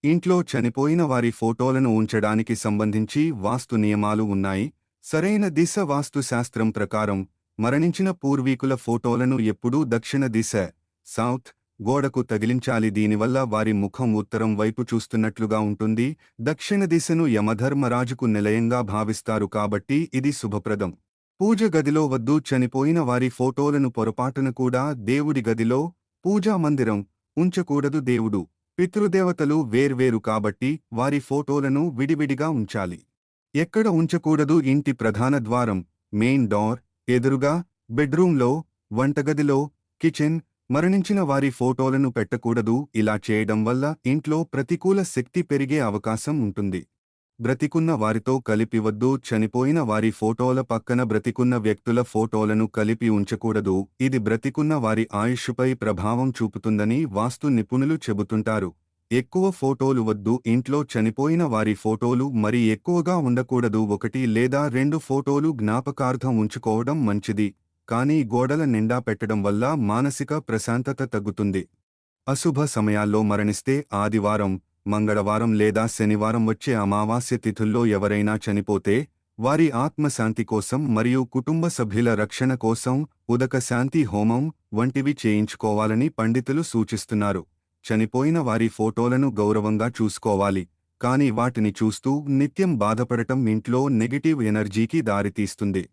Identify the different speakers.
Speaker 1: ఇంట్లో చనిపోయిన వారి ఫోటోలను ఉంచడానికి సంబంధించి వాస్తు నియమాలు ఉన్నాయి. సరైన దిశ వాస్తు శాస్త్రం ప్రకారం మరణించిన పూర్వీకుల ఫోటోలను ఎప్పుడూ దక్షిణ దిశ సౌత్ గోడకు తగిలించాలి. దీనివల్ల వారి ముఖం ఉత్తరం వైపు చూస్తున్నట్లుగా ఉంటుంది. దక్షిణ దిశను యమధర్మరాజుకు నిలయంగా భావిస్తారు కాబట్టి ఇది శుభప్రదం. పూజ గదిలో వద్దు. చనిపోయిన వారి ఫోటోలను పొరపాటున కూడా దేవుడి గదిలో, పూజా మందిరం ఉంచకూడదు. దేవుడు, పితృదేవతలు వేర్వేరు కాబట్టి వారి ఫోటోలను విడివిడిగా ఉంచాలి. ఎక్కడ ఉంచకూడదు? ఇంటి ప్రధాన ద్వారం, మెయిన్ డోర్ ఎదురుగా, బెడ్రూంలో, వంటగదిలో, కిచెన్. మరణించిన వారి ఫోటోలను పెట్టకూడదు. ఇలా చేయడం వల్ల ఇంట్లో ప్రతికూల శక్తి పెరిగే అవకాశం ఉంటుంది. బ్రతికున్న వారితో కలిపి వద్దు. చనిపోయిన వారి ఫోటోల పక్కన బ్రతికున్న వ్యక్తుల ఫోటోలను కలిపి ఉంచకూడదు. ఇది బ్రతికున్న వారి ఆయుష్పై ప్రభావం చూపుతుందని వాస్తు నిపుణులు చెబుతుంటారు. ఎక్కువ ఫోటోలు వద్దు. ఇంట్లో చనిపోయిన వారి ఫోటోలు మరి ఎక్కువగా ఉండకూడదు. 1 లేదా 2 ఫోటోలు జ్ఞాపకార్థం ఉంచుకోవడం మంచిది, కానీ గోడల నిండా పెట్టడం వల్ల మానసిక ప్రశాంతత తగ్గుతుంది. అశుభ సమయాల్లో మరణిస్తే ఆదివారం, మంగళవారం లేదా శనివారం వచ్చే అమావాస్య తిథుల్లో ఎవరైనా చనిపోతే వారి ఆత్మశాంతి కోసం మరియు కుటుంబ సభ్యుల రక్షణ కోసం ఉదక శాంతి హోమం వంటివి చేయించుకోవాలని పండితులు సూచిస్తున్నారు. చనిపోయిన వారి ఫోటోలను గౌరవంగా చూసుకోవాలి, కానీ వాటిని చూస్తూ నిత్యం బాధపడటం ఇంట్లో నెగటివ్ ఎనర్జీకి దారితీస్తుంది.